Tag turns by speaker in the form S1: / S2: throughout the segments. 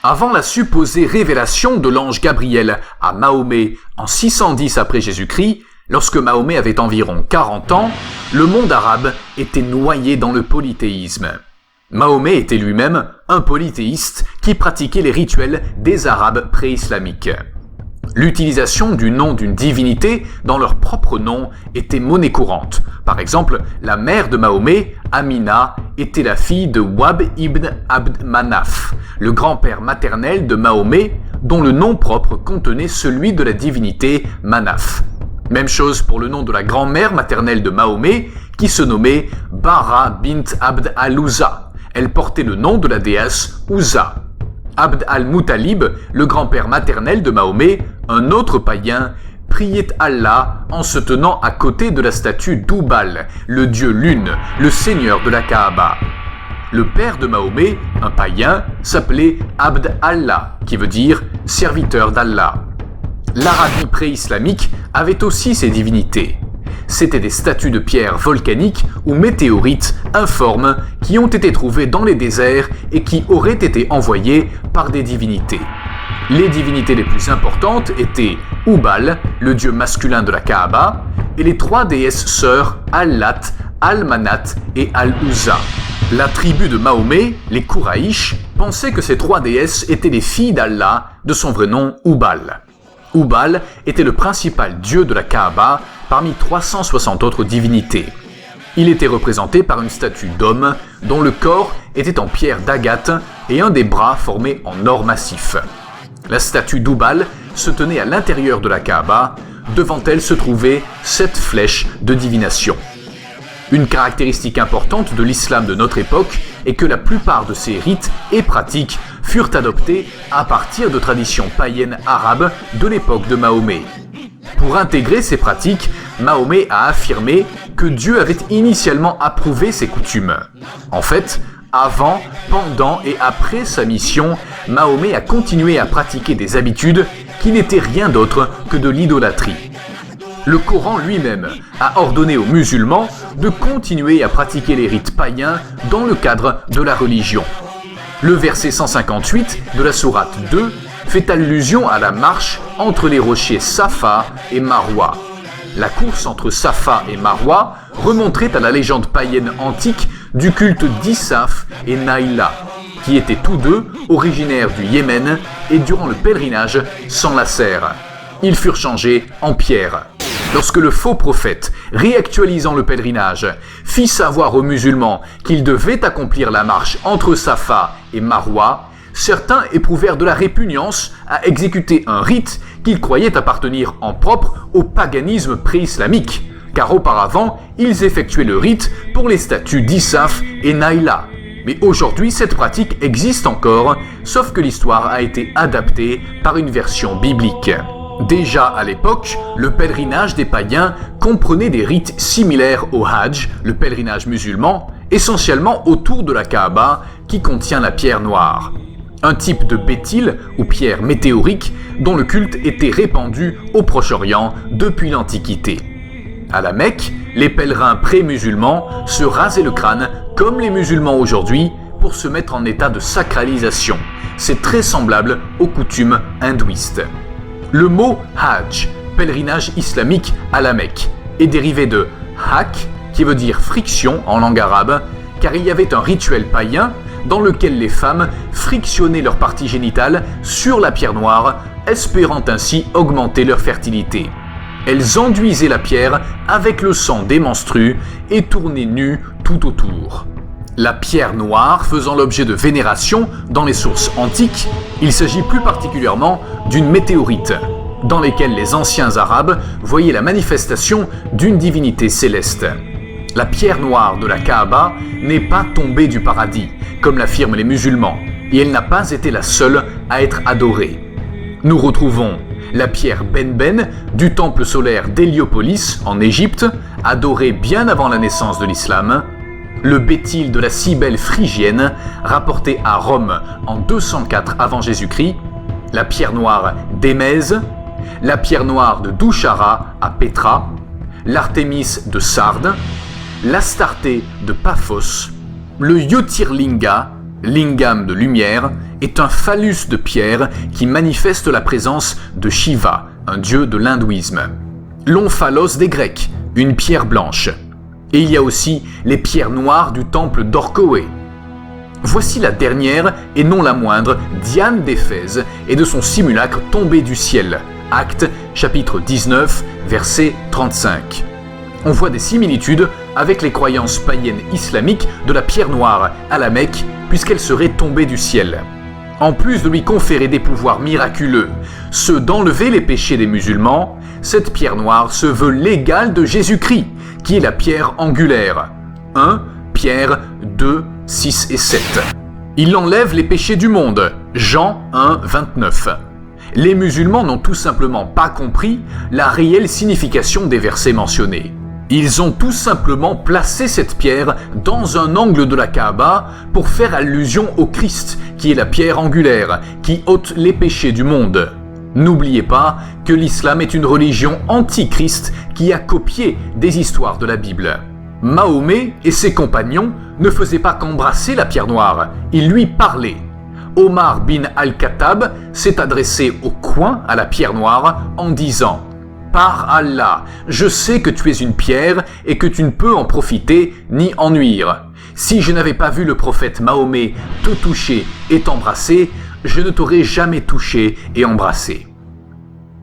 S1: Avant la supposée révélation de l'ange Gabriel à Mahomet en 610 après Jésus-Christ, lorsque Mahomet avait environ 40 ans, le monde arabe était noyé dans le polythéisme. Mahomet était lui-même un polythéiste qui pratiquait les rituels des Arabes pré-islamiques. L'utilisation du nom d'une divinité dans leur propre nom était monnaie courante. Par exemple, la mère de Mahomet, Amina, était la fille de Wahb ibn Abd Manaf, le grand-père maternel de Mahomet, dont le nom propre contenait celui de la divinité Manaf. Même chose pour le nom de la grand-mère maternelle de Mahomet, qui se nommait Bara bint Abd al-Uzza. Elle portait le nom de la déesse Uzza. Abd al-Muttalib, le grand-père maternel de Mahomet, un autre païen, priait Allah en se tenant à côté de la statue d'Hubal, le dieu lune, le seigneur de la Kaaba. Le père de Mahomet, un païen, s'appelait Abd Allah, qui veut dire serviteur d'Allah. L'Arabie pré-islamique avait aussi ses divinités. C'étaient des statues de pierre volcaniques ou météorites informes qui ont été trouvées dans les déserts et qui auraient été envoyées par des divinités. Les divinités les plus importantes étaient Hubal, le dieu masculin de la Kaaba, et les trois déesses sœurs Al-Lat, Al-Manat et Al-Uzza. La tribu de Mahomet, les Kouraïch, pensait que ces trois déesses étaient les filles d'Allah, de son vrai nom Hubal. Hubal était le principal dieu de la Kaaba parmi 360 autres divinités. Il était représenté par une statue d'homme dont le corps était en pierre d'agate et un des bras formés en or massif. La statue d'Hubal se tenait à l'intérieur de la Kaaba. Devant elle se trouvaient 7 flèches de divination. Une caractéristique importante de l'islam de notre époque est que la plupart de ces rites et pratiques furent adoptés à partir de traditions païennes arabes de l'époque de Mahomet. Pour intégrer ces pratiques, Mahomet a affirmé que Dieu avait initialement approuvé ces coutumes. En fait, avant, pendant et après sa mission, Mahomet a continué à pratiquer des habitudes qui n'étaient rien d'autre que de l'idolâtrie. Le Coran lui-même a ordonné aux musulmans de continuer à pratiquer les rites païens dans le cadre de la religion. Le verset 158 de la sourate 2 fait allusion à la marche entre les rochers Safa et Marwa. La course entre Safa et Marwa remonterait à la légende païenne antique du culte d'Issaf et Naïla, qui étaient tous deux originaires du Yémen et durant le pèlerinage s'enlacèrent. Ils furent changés en pierre. Lorsque le faux prophète, réactualisant le pèlerinage, fit savoir aux musulmans qu'ils devaient accomplir la marche entre Safa et Marwa, certains éprouvèrent de la répugnance à exécuter un rite qu'ils croyaient appartenir en propre au paganisme pré-islamique, car auparavant, ils effectuaient le rite pour les statues d'Issaf et Naïla. Mais aujourd'hui, cette pratique existe encore, sauf que l'histoire a été adaptée par une version biblique. Déjà à l'époque, le pèlerinage des païens comprenait des rites similaires au Hajj, le pèlerinage musulman, essentiellement autour de la Kaaba qui contient la pierre noire. Un type de bétyle ou pierre météorique dont le culte était répandu au Proche-Orient depuis l'Antiquité. À la Mecque, les pèlerins pré-musulmans se rasaient le crâne comme les musulmans aujourd'hui pour se mettre en état de sacralisation. C'est très semblable aux coutumes hindouistes. Le mot Hajj, pèlerinage islamique à la Mecque, est dérivé de hak, qui veut dire friction en langue arabe, car il y avait un rituel païen dans lequel les femmes frictionnaient leurs parties génitales sur la pierre noire, espérant ainsi augmenter leur fertilité. Elles enduisaient la pierre avec le sang des menstrues et tournaient nues tout autour. La pierre noire faisant l'objet de vénération dans les sources antiques, il s'agit plus particulièrement d'une météorite, dans lesquelles les anciens Arabes voyaient la manifestation d'une divinité céleste. La pierre noire de la Kaaba n'est pas tombée du paradis, comme l'affirment les musulmans, et elle n'a pas été la seule à être adorée. Nous retrouvons la pierre Benben du temple solaire d'Héliopolis en Égypte, adorée bien avant la naissance de l'islam, le bétyle de la Cybèle phrygienne, rapporté à Rome en 204 avant Jésus-Christ, la pierre noire d'Émèse, la pierre noire de Douchara à Pétra, l'Artémis de Sardes, l'Astarté de Paphos, le Yotirlinga, Lingam de lumière est un phallus de pierre qui manifeste la présence de Shiva, un dieu de l'hindouisme. L'omphalos des Grecs, une pierre blanche. Et il y a aussi les pierres noires du temple d'Orchoé. Voici la dernière, et non la moindre, Diane d'Éphèse et de son simulacre tombé du ciel. Actes, chapitre 19, verset 35. On voit des similitudes avec les croyances païennes islamiques de la pierre noire à la Mecque, puisqu'elle serait tombée du ciel. En plus de lui conférer des pouvoirs miraculeux, ceux d'enlever les péchés des musulmans, cette pierre noire se veut l'égale de Jésus-Christ, qui est la pierre angulaire. 1 Pierre 2, 6 et 7. Il enlève les péchés du monde. Jean 1, 29. Les musulmans n'ont tout simplement pas compris la réelle signification des versets mentionnés. Ils ont tout simplement placé cette pierre dans un angle de la Kaaba pour faire allusion au Christ, qui est la pierre angulaire, qui ôte les péchés du monde. N'oubliez pas que l'islam est une religion anti-Christ qui a copié des histoires de la Bible. Mahomet et ses compagnons ne faisaient pas qu'embrasser la pierre noire, ils lui parlaient. Omar bin al-Khattab s'est adressé au coin à la pierre noire en disant « Par Allah, je sais que tu es une pierre et que tu ne peux en profiter ni en nuire. Si je n'avais pas vu le prophète Mahomet te toucher et t'embrasser, je ne t'aurais jamais touché et embrassé. »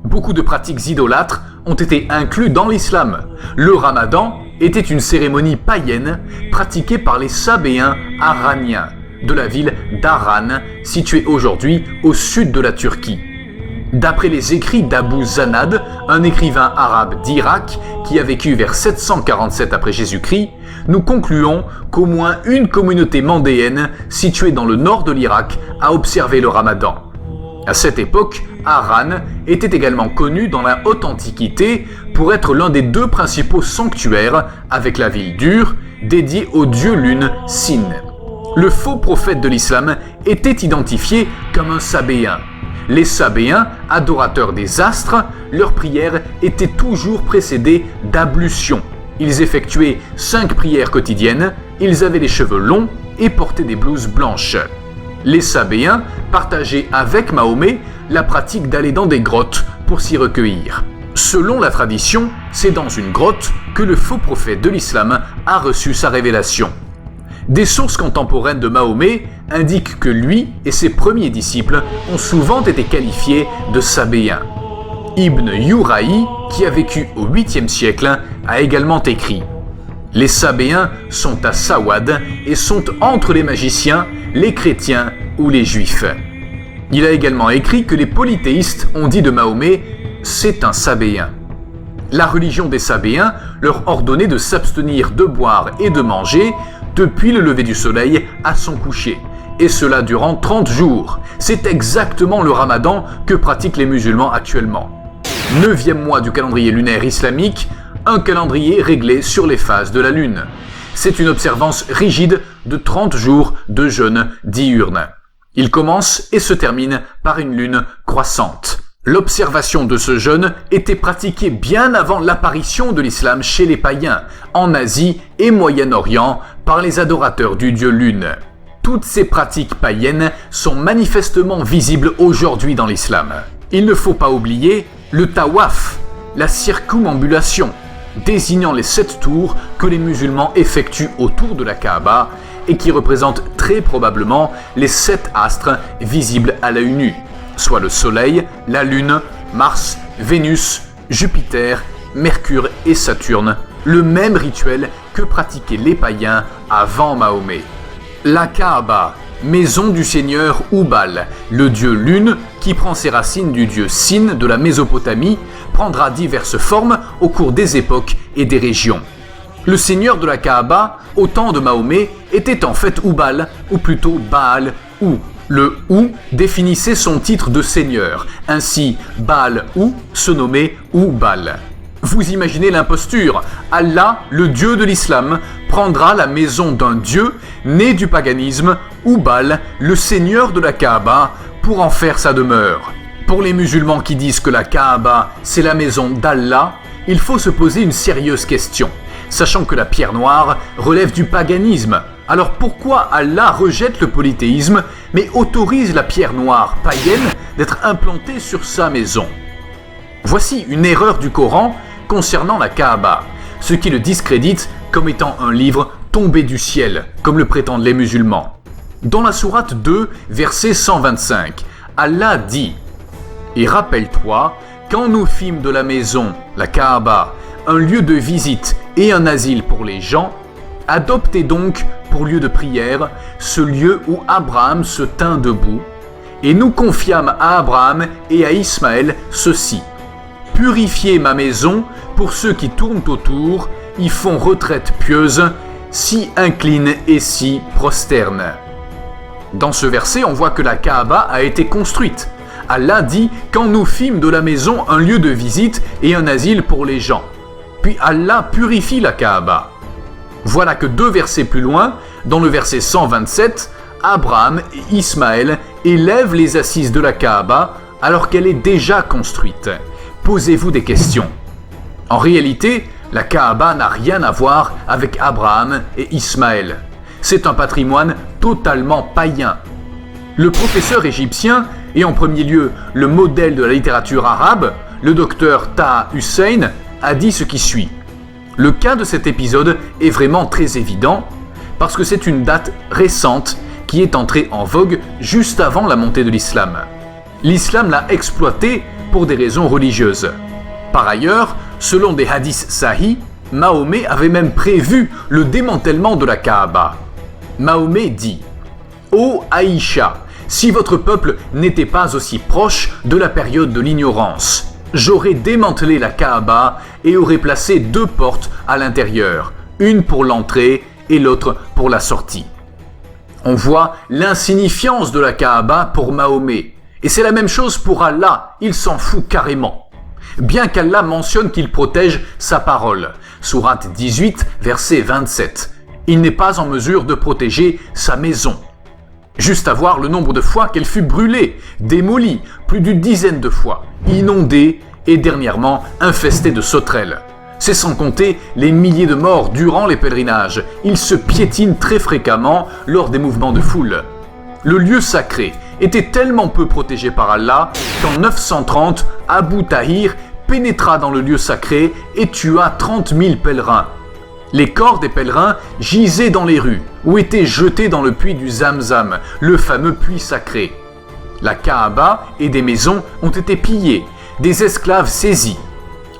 S1: Beaucoup de pratiques idolâtres ont été inclus dans l'islam. Le ramadan était une cérémonie païenne pratiquée par les Sabéens araniens de la ville d'Aran, située aujourd'hui au sud de la Turquie. D'après les écrits d'Abu Zanad, un écrivain arabe d'Irak qui a vécu vers 747 après Jésus-Christ, nous concluons qu'au moins une communauté mandéenne située dans le nord de l'Irak a observé le ramadan. À cette époque, Haran était également connu dans la haute antiquité pour être l'un des deux principaux sanctuaires, avec la ville d'Ur, dédiée au dieu lune Sin. Le faux prophète de l'islam était identifié comme un sabéen. Les sabéens, adorateurs des astres, leurs prières étaient toujours précédées d'ablutions. Ils effectuaient 5 prières quotidiennes, ils avaient les cheveux longs et portaient des blouses blanches. Les Sabéens partageaient avec Mahomet la pratique d'aller dans des grottes pour s'y recueillir. Selon la tradition, c'est dans une grotte que le faux prophète de l'islam a reçu sa révélation. Des sources contemporaines de Mahomet indiquent que lui et ses premiers disciples ont souvent été qualifiés de Sabéens. Ibn Yuraï, qui a vécu au 8e siècle, a également écrit « Les Sabéens sont à Sawad et sont entre les magiciens, les chrétiens ou les juifs. » Il a également écrit que les polythéistes ont dit de Mahomet « c'est un Sabéen ». La religion des Sabéens leur ordonnait de s'abstenir de boire et de manger depuis le lever du soleil à son coucher, et cela durant 30 jours. C'est exactement le ramadan que pratiquent les musulmans actuellement. 9e mois du calendrier lunaire islamique, un calendrier réglé sur les phases de la lune. C'est une observance rigide de 30 jours de jeûne diurne. Il commence et se termine par une lune croissante. L'observation de ce jeûne était pratiquée bien avant l'apparition de l'islam chez les païens, en Asie et Moyen-Orient, par les adorateurs du dieu lune. Toutes ces pratiques païennes sont manifestement visibles aujourd'hui dans l'islam. Il ne faut pas oublier le tawaf, la circumambulation, désignant les 7 tours que les musulmans effectuent autour de la Kaaba et qui représentent très probablement les 7 astres visibles à l'œil nu, soit le Soleil, la Lune, Mars, Vénus, Jupiter, Mercure et Saturne, le même rituel que pratiquaient les païens avant Mahomet. La Kaaba, maison du seigneur Hubal, le dieu Lune, qui prend ses racines du dieu Sin de la Mésopotamie, prendra diverses formes au cours des époques et des régions. Le seigneur de la Kaaba, au temps de Mahomet, était en fait Hubal, ou plutôt Baal Hu. Le Hu définissait son titre de seigneur, ainsi Baal Hu se nommait Hubal. Vous imaginez l'imposture. Allah, le dieu de l'islam, prendra la maison d'un dieu né du paganisme, Hubal, le seigneur de la Kaaba, pour en faire sa demeure. Pour les musulmans qui disent que la Kaaba, c'est la maison d'Allah, il faut se poser une sérieuse question, sachant que la pierre noire relève du paganisme. Alors pourquoi Allah rejette le polythéisme mais autorise la pierre noire païenne d'être implantée sur sa maison? Voici une erreur du Coran concernant la Kaaba, ce qui le discrédite comme étant un livre tombé du ciel, comme le prétendent les musulmans. Dans la sourate 2, verset 125, Allah dit « Et rappelle-toi, quand nous fîmes de la maison, la Kaaba, un lieu de visite et un asile pour les gens, adoptez donc pour lieu de prière ce lieu où Abraham se tint debout, et nous confiâmes à Abraham et à Ismaël ceci. Purifiez ma maison pour ceux qui tournent autour, y font retraite pieuse, s'y inclinent et s'y prosternent. » Dans ce verset, on voit que la Kaaba a été construite. Allah dit « Quand nous fîmes de la maison un lieu de visite et un asile pour les gens. » Puis Allah purifie la Kaaba. Voilà que 2 versets plus loin, dans le verset 127, Abraham et Ismaël élèvent les assises de la Kaaba alors qu'elle est déjà construite. Posez-vous des questions. En réalité, la Kaaba n'a rien à voir avec Abraham et Ismaël. C'est un patrimoine totalement païen. Le professeur égyptien, et en premier lieu le modèle de la littérature arabe, le docteur Taha Hussein, a dit ce qui suit. Le cas de cet épisode est vraiment très évident parce que c'est une date récente qui est entrée en vogue juste avant la montée de l'islam. L'islam l'a exploité pour des raisons religieuses. Par ailleurs, selon des hadiths sahih, Mahomet avait même prévu le démantèlement de la Kaaba. Mahomet dit « Ô Aïcha, si votre peuple n'était pas aussi proche de la période de l'ignorance, j'aurais démantelé la Kaaba et aurais placé 2 portes à l'intérieur, une pour l'entrée et l'autre pour la sortie. » On voit l'insignifiance de la Kaaba pour Mahomet. Et c'est la même chose pour Allah, il s'en fout carrément. Bien qu'Allah mentionne qu'il protège sa parole, sourate 18, verset 27, il n'est pas en mesure de protéger sa maison. Juste à voir le nombre de fois qu'elle fut brûlée, démolie, plus d'une dizaine de fois, inondée et dernièrement infestée de sauterelles. C'est sans compter les milliers de morts durant les pèlerinages. Il se piétine très fréquemment lors des mouvements de foule. Le lieu sacré était tellement peu protégé par Allah qu'en 930, Abu Tahir pénétra dans le lieu sacré et tua 30 000 pèlerins. Les corps des pèlerins gisaient dans les rues ou étaient jetés dans le puits du Zamzam, le fameux puits sacré. La Kaaba et des maisons ont été pillées, des esclaves saisis.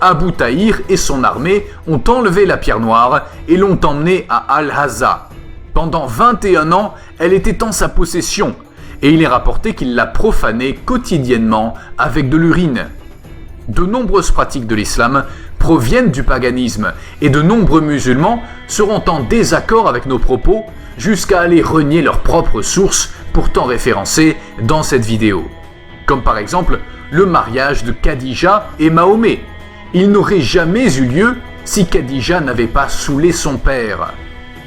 S1: Abu Tahir et son armée ont enlevé la pierre noire et l'ont emmenée à Al-Haza. Pendant 21 ans, elle était en sa possession et il est rapporté qu'il la profanait quotidiennement avec de l'urine. De nombreuses pratiques de l'islam proviennent du paganisme et de nombreux musulmans seront en désaccord avec nos propos jusqu'à aller renier leurs propres sources pourtant référencées dans cette vidéo. Comme par exemple le mariage de Khadija et Mahomet. Il n'aurait jamais eu lieu si Khadija n'avait pas saoulé son père.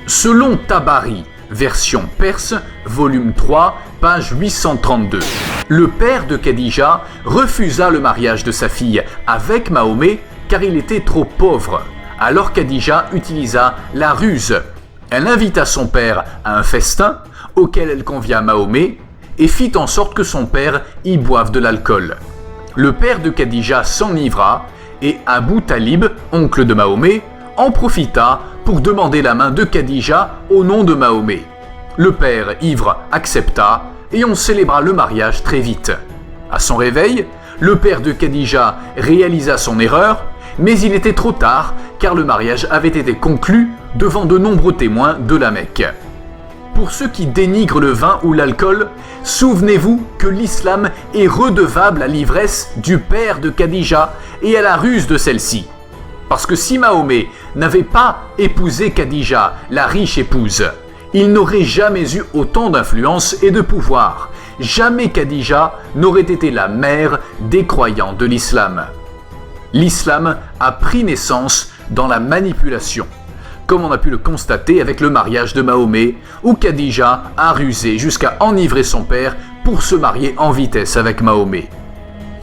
S1: Selon Tabari, version perse, volume 3, page 832, le père de Khadija refusa le mariage de sa fille avec Mahomet car il était trop pauvre. Alors Khadija utilisa la ruse. Elle invita son père à un festin auquel elle convia Mahomet et fit en sorte que son père y boive de l'alcool. Le père de Khadija s'enivra et Abu Talib, oncle de Mahomet, en profita pour demander la main de Khadija au nom de Mahomet. Le père, ivre, accepta et on célébra le mariage très vite. À son réveil, le père de Khadija réalisa son erreur, mais il était trop tard car le mariage avait été conclu devant de nombreux témoins de la Mecque. Pour ceux qui dénigrent le vin ou l'alcool, souvenez-vous que l'islam est redevable à l'ivresse du père de Khadija et à la ruse de celle-ci. Parce que si Mahomet n'avait pas épousé Khadija, la riche épouse, il n'aurait jamais eu autant d'influence et de pouvoir. Jamais Khadija n'aurait été la mère des croyants de l'islam. L'islam a pris naissance dans la manipulation, comme on a pu le constater avec le mariage de Mahomet, où Khadija a rusé jusqu'à enivrer son père pour se marier en vitesse avec Mahomet.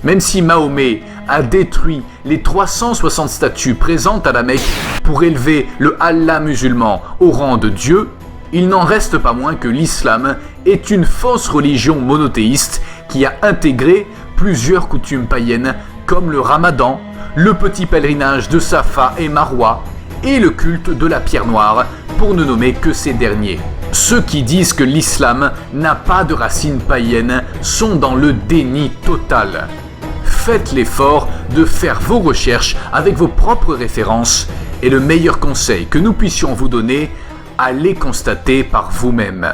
S1: Même si Mahomet a détruit les 360 statues présentes à la Mecque pour élever le Allah musulman au rang de Dieu, Il n'en reste pas moins que l'islam est une fausse religion monothéiste qui a intégré plusieurs coutumes païennes comme le ramadan, le petit pèlerinage de Safa et Marwa et le culte de la pierre noire, pour ne nommer que ces derniers. Ceux qui disent que l'islam n'a pas de racines païennes sont dans le déni total. Faites l'effort de faire vos recherches avec vos propres références et le meilleur conseil que nous puissions vous donner, allez constater par vous-même.